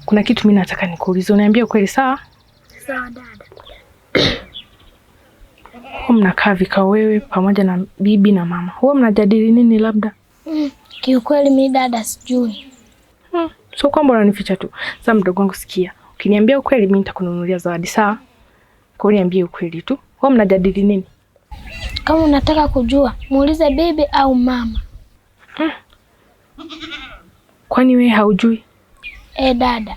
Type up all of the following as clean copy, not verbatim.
kuna kitu mimi nataka nikuulize, uniambie kweli sawa? Sawa dada. Mnakaa vikao wewe pamoja na bibi na mama. Huwa mnajadili nini labda? Kiukweli mimi dada sijui. So kwamba unanificha tu. Sasa mdogo wangu sikia. Ukiniambia ukweli mimi nitakununulia zawadi sawa? Kwa niambie ukweli tu. Huwa mnajadili nini? Kama unataka kujua, muulize bibi au mama. Kwani wewe haujui? Dada.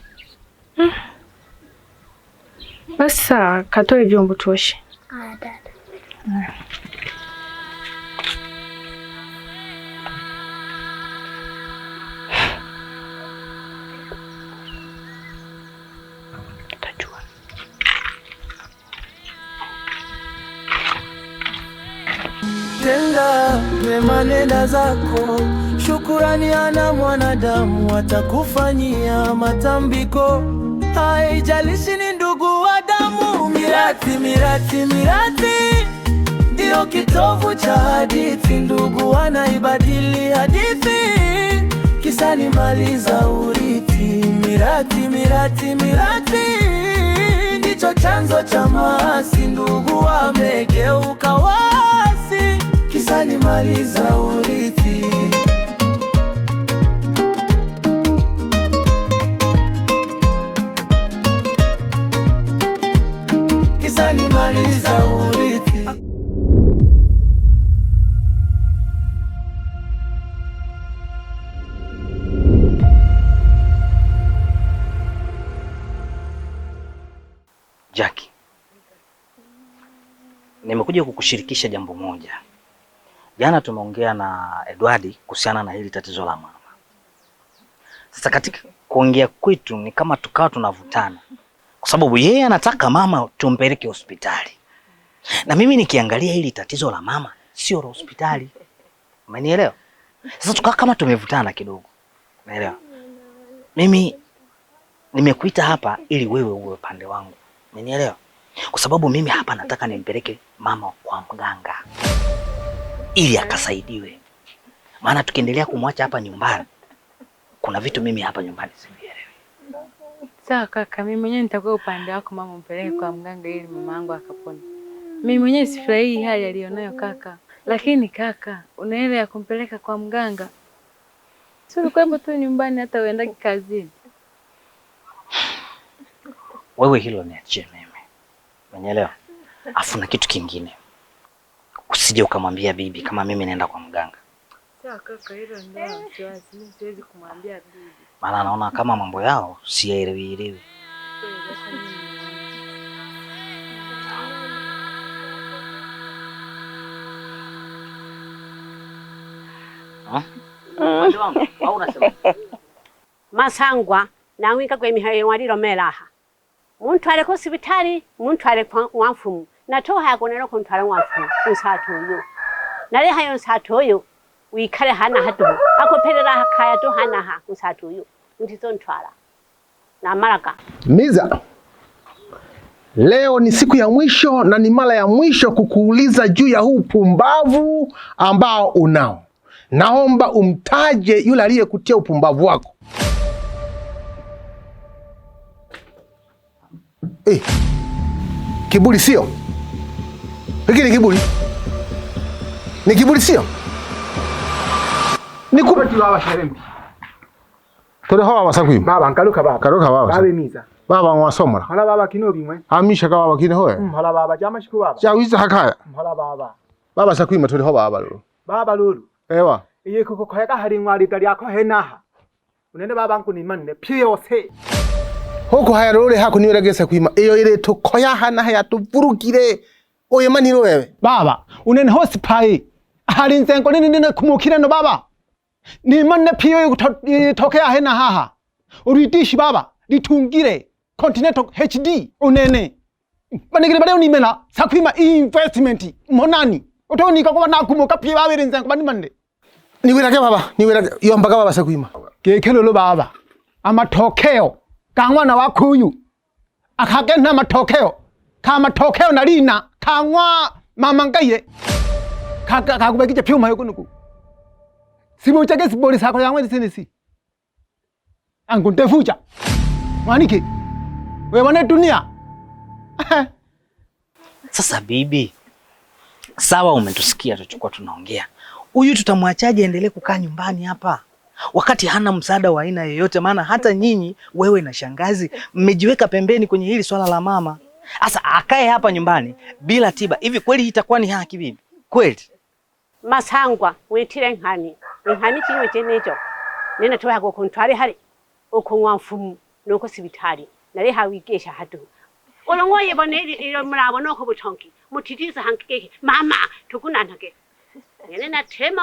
Basi katoe vyombo tuoshe. Dada. Tenda mema nenda zako, shukurani ana mwanadamu atakufanyia matambiko. Haijalishi ni ndugu wa damu, mirati ndio kitovu cha hadithi. Ndugu wanaibadili hadithi, kisa ni mali za urithi. Mirati ndicho chanzo cha maasi. Ndugu wamegeuka wasi, kisa ni mali za urithi. Kisa ni mali za urithi. Jackie, nimekuja kukushirikisha jambo moja. Jana tumeongea na Edward kuhusiana na hili tatizo la mama. Sasa katika kuongea kwetu ni kama tukawa tunavutana, kwa sababu yeye anataka mama tumpeleke hospitali, na mimi nikiangalia hili tatizo la mama sio la hospitali. Umenielewa? Sasa tukawa kama tumevutana kidogo. Umeelewa? Mimi nimekuita hapa ili wewe uwe pande wangu. Umenielewa? Kwa sababu mimi hapa nataka nimpeleke mama kwa mganga ili akasaidiwe. Maana tukiendelea kumwacha hapa nyumbani, kuna vitu mimi hapa nyumbani sivielewi. Sawa kaka, mimi mwenyewe nitakuwa upande wako mama, mpeleke kwa mganga ili mama yangu akapone. Mimi mwenyewe sifurahii hali alionayo kaka. Lakini kaka, una ile ya kumpeleka kwa mganga? Sio kwa tu nyumbani hata uende kazini. Wewe hilo niachie mimi. Umenielewa? Afu na kitu kingine, usije ukamwambia bibi kama mimi naenda kwa mganga. Sawa kaka, hilo ndio wasiwasi. Mimi siwezi kumwambia bibi. Maana anaona kama mambo yao siyaelewi. Masangwa nawika kwa mihayo waliro melaha. Muntu ale ko sibitari, muntu ale kwa wamfumu. Natoha yakonera ko ntwara wamfumu usatoyo. Nale hayo nsatoyo wikale hana hatu. Akoperera hakaya to hana ha usatoyo. Ntito ntwara. Na maraka. Miza. Leo ni siku ya mwisho na ni mara ya mwisho kukuuliza juu ya huu pumbavu ambao unao. Naomba umtaje yule aliyekutia upumbavu wako. Kiburi sio? Hiki ni kiburi? Ni kiburi sio? Nikupe tulaba sherembi. Tore hawa wasakwi. Baba nkaluka baba. Karuka baba. Baba miza. Baba mwasomora. Hala baba kinobi mwe. Amisha ka baba kine hoye. Hala baba jama shiku baba. Ja wiza hakaya. Hala baba. Baba sakwi matore ho baba lulu. Baba lulu. Ewa. Iye kuko koyaka hari ngwali tali yako henaha. Unene baba nku ni manne pyose. Hoko haya lulu hako niweregesa kwima. Iyo ile tukoya hana haya tuvurugire. Oye maniro wewe. Baba, unene hospital. Hari nzengo nini kumukira no baba. Ni manne piyo tokea hena haha. Uritishi baba, litungire Continental HD unene. Banigire bale unimela sakwima investment monani. Otoni kwa na kumuka piyo babere nzengo bani mande. Niwirage baba, niwirage yombaga baba sakwima. Kekelolo baba. Amatokeo kangwana wakuyu. Akagena amatokeo. Kama tokeo nalina kangwa mama ngaye. Kakubekije piyo mayo kunuku. Simu chake siboli sako yangwe sinisi. Angu ntefuja. Mwaniki. Wewe wana dunia. Sasa bibi, sawa umetusikia tuchukua tunaongea. Huyu tutamwachaje endelee kukaa nyumbani hapa? Wakati hana msaada wa aina yoyote, maana hata nyinyi wewe na shangazi mmejiweka pembeni kwenye hili swala la mama. Sasa akae hapa nyumbani bila tiba. Hivi kweli itakuwa ni haki bibi? Kweli? Masangwa wetire nkani. Nkani kiwe chenecho. Nena toya go kontwari hari. Okunywa mfumu nuko sibitari. Nari hawigesha hatu. Olongoye bone ilo murabo noko butonki. Mutitiza hankeke. Mama tukunanake. Nena temo.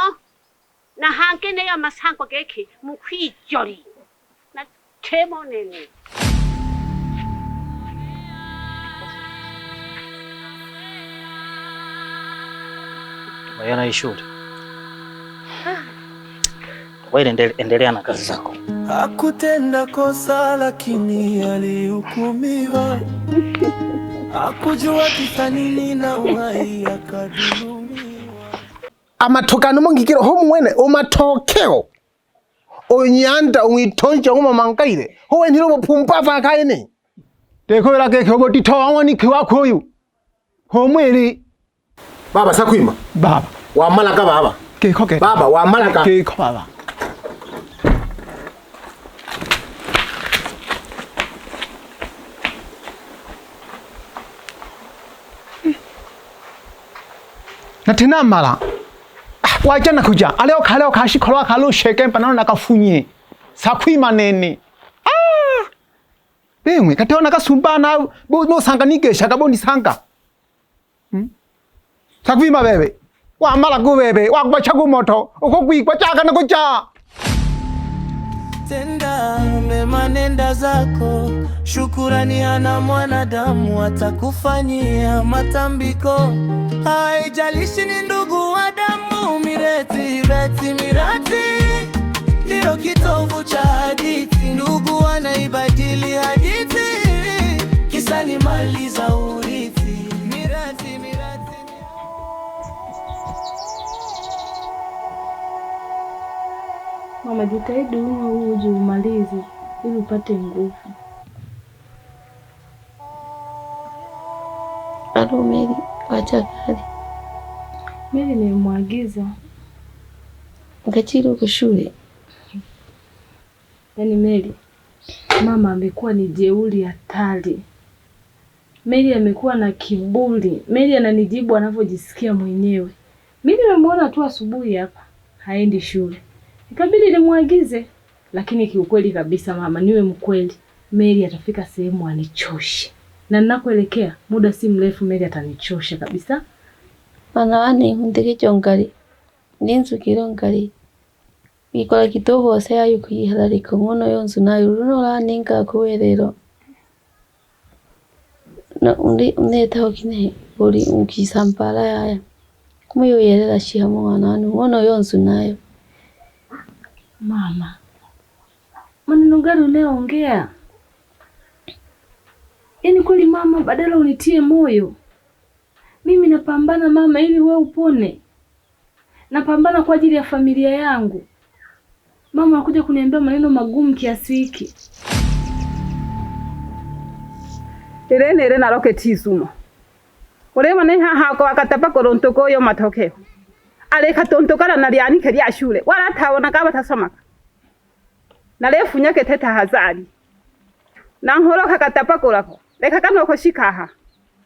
Na hanke ne ya masangwa geke mukwijori. Na temo nene. Mayana ishuri. Wewe endelea na kazi zako. Hakutenda kosa lakini alihukumiwa. Hakujua kisa nini na uhai akadhulumiwa. Amatokano mongikiro ho mwene omatokeo. Onyanda umwitonja umamangaire. Howe ndiro bopumpa akaene. Tekora keke obotitowa waniki wako uyu. Homweli. Baba sakwima. Baba. Wa malaka baba. Kekoke. Baba wa malaka. Keko baba. Na tena mala. Wajana kuja. Aleo kashi kolwa kalu sheke panano nakafunye. Sakwima nene. Bemwe katona kasumbana bo sanganike shakaboni sanga. Sakwima bebe. Wa mala go bebe, wa kwa chagu moto. Uko kwa chaka na kucha. Tenda mema nenda zako. Shukurani ana mwanadamu atakufanyia matambiko. Haijalishi ni ndugu wa damu, mirati. Ndio kitovu cha hadithi, ndugu wanaibadili hadithi. Kisa ni mali za urithi, mirati. Mama, jitahidi unywe uji umalize ili upate nguvu. Alo Mary, wacha kali. Mary nimemwagiza. Ngachiro kwa shule. Yaani Mary, mama amekuwa ni jeuri hatari. Mary amekuwa na kiburi. Mary ananijibu anavyojisikia mwenyewe. Mimi nimemwona tu asubuhi hapa, haendi shule. Ikabidi nimwagize, lakini kiukweli kabisa mama, niwe mkweli, Mary atafika sehemu anichoshe. Na ninakoelekea muda si mrefu Mary atanichosha kabisa. Wanawane ndege ngali. Ninzu kirongari. Bikola kitoho ose ayo kuyihalarika ngono yonzu nayo runola ninga kuwerero. Na unetaho kine buri unkisampala yaya. Kumuyo yerera shihamo wananu ngono yonzu nayo. Mama, maneno gani unayoongea? Yaani kweli mama, badala unitie moyo. Mimi napambana mama ili wewe upone. Napambana kwa ajili ya familia yangu. Mama anakuja kuniambia maneno magumu kiasi hiki. Irene na roketi sumo. Urema ne haha ko akatapa korontoko yo matokeo. Ale katontokana na liani kelia shule. Wala taona kaba tasoma. Na lefu nyake teta hazari. Na nkoro kakatapa kolako. Leka kano ko shikaha.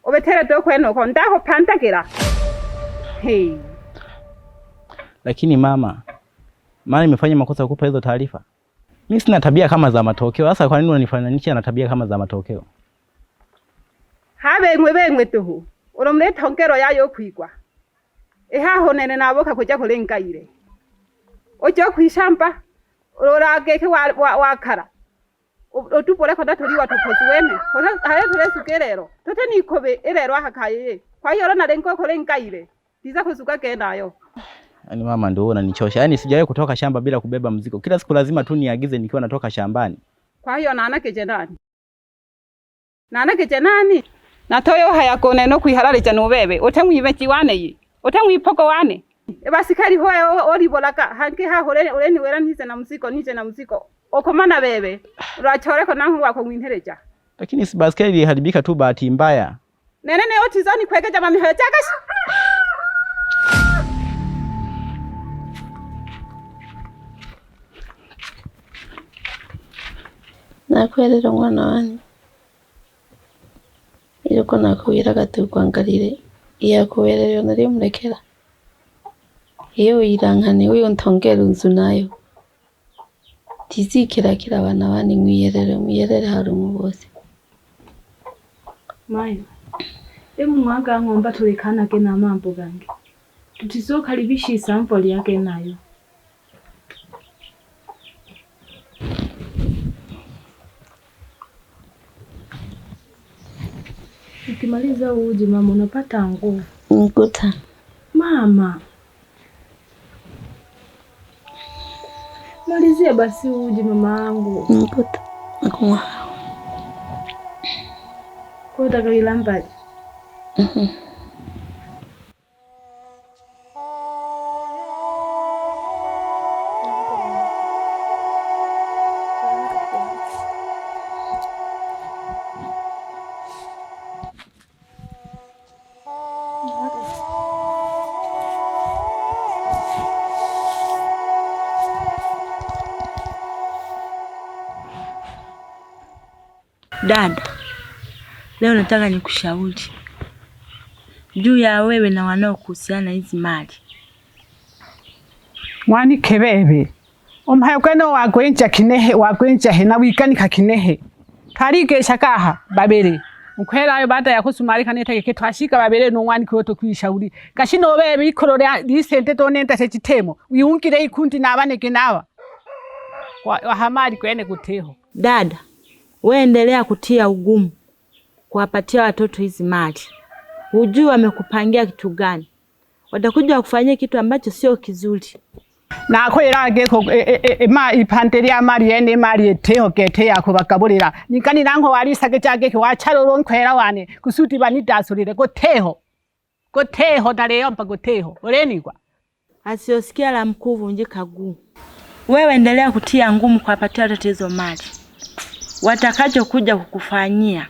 Obetere to kweno ko ndaho pantakira. Hey. Lakini mama imefanya makosa kukupa hizo taarifa. Mimi sina tabia kama za matokeo. Sasa kwa nini unanifananisha na tabia kama za matokeo? Habe ngwe tuhu. Uromle tonkero yayo kwigwa. Eha honene naboka kuja kulengaire. Ojo kwishamba. Urorageke wakara. Otupole ko daturi watopozi wene. Hora haye tule sukerero. Tote nikobe erero hakaye. Kwa hiyo rona lengo kulengaire. Diza kusuka kenayo. Yaani mama ndio unanichosha. Yaani sijawahi kutoka shamba bila kubeba mzigo. Kila siku lazima tu niagize nikiwa natoka shambani. Kwa hiyo nana kejenani. Natoyo hayakone no kwihararija nubebe. Otemwibechi wane yi. Otemwipoko wane. Basikari hoye olibolaka. Hanke ha hore ureni wera nize na muziko. Okomana bebe. Urachoreko nangu wako mwintereja. Lakini si baskeli iliharibika tu bahati mbaya. Nene otizoni kwegeja mamihoyo chakashi. Nakwerera mwana wani. Iriko nakubwira gatukwangarire. Iya kuberera nari murekera. Iyo irankane uyo ntongera unzu nayo. Tizikira abana bani mwiyerere harumu bose. Mayo. Mwaga ngomba tulikana kena mambo gange. Tutizokaribisha sample yake nayo. Ukimaliza uji mama unapata nguvu. Nguta. Mama. Malizia basi uji mama yangu. Nguta. Nakuma. Kwa utakawilambaji. Dada, leo nataka nikushauri juu ya wewe na wanao kuhusiana hizi mali. Mwani kebebe. Omhayo kweno wagwenja kinehe wagwenja he na wikanika kinehe. Tarike shakaha babere. Mkwela ayo bata yakusumari kaneta yeke twashika babere no mwani kyoto kwishauri. Kashino bebe ikorore lisente to nenta secitemo. Wiungire ikundi nabaneke nawa. Wa hamari kwene kuteho. Dada, wewe endelea kutia ugumu kuwapatia watoto hizi mali. Hujui wamekupangia kitu gani. Watakuja kufanyia kitu ambacho sio kizuri. Na kwera geko ma ipanteria mari ene mari eteho gete yako bakaburira. Nikani nango wari sage cyageke wacaroro kwera wane kusuti banidasurire goteho. Goteho daleyo mpa goteho. Olenigwa. Asiosikia la mkuvu njika guu. Wewe endelea kutia ngumu kuwapatia watoto hizo mali. Watakacho kuja kukufanyia.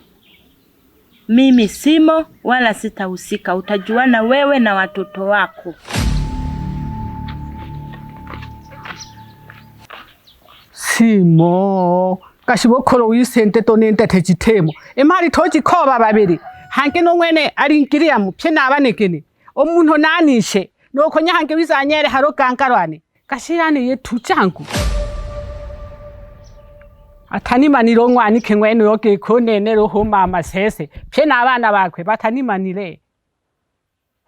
Mimi simo wala sitahusika. Utajuana wewe na watoto wako. Simo kashibokoro wisente to nente tejitemo. Emari toji koba babiri. Hanke no mwene arinkiriya mu pye nabanekene. Omuntu nanishe no konya hanke bizanyere haro kankarwane. Kashirane yetu changu. Atanimaniro ngwanike ngwene yoke konene roho mama sese pye nabana bakwe batanimanire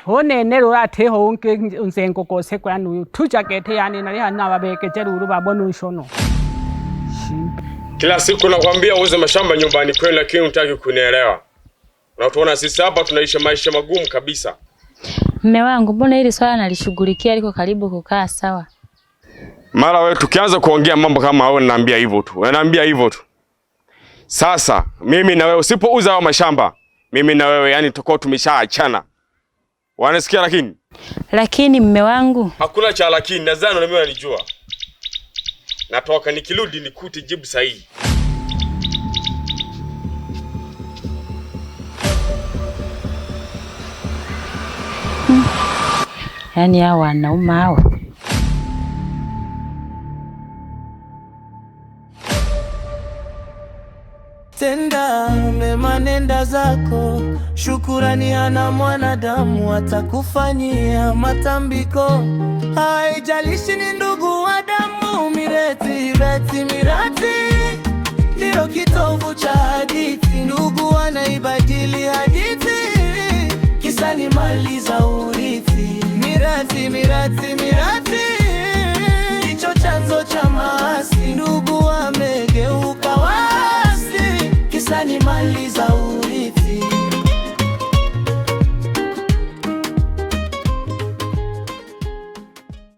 honene rorateho unke unzengo gose kwanu tuja gete yani nari hana babeke uru babona ushono. Kila siku nakwambia uze mashamba nyumbani kwenu lakini unataka kunielewa. Na tuona sisi hapa tunaishi maisha magumu kabisa. Mme wangu mbona hili swala nalishughulikia liko karibu kukaa sawa. Mara wewe tukianza kuongea mambo kama hao naambia hivyo tu. Naambia hivyo tu. Sasa mimi na wewe usipouza hao mashamba, mimi na wewe yani tukao tumeshaachana. Wanasikia lakini? Lakini mme wangu, hakuna cha lakini, nadhani na mimi unanijua. Natoka nikirudi nikute jibu sahihi. Yaani hao wanaume hao. Tenda mema nenda zako, shukurani ana mwanadamu atakufanyia matambiko. Haijalishi ni ndugu wa damu, mirati ndio kitovu cha hadithi. Ndugu wanaibadili hadithi, kisa ni mali za urithi. Mirati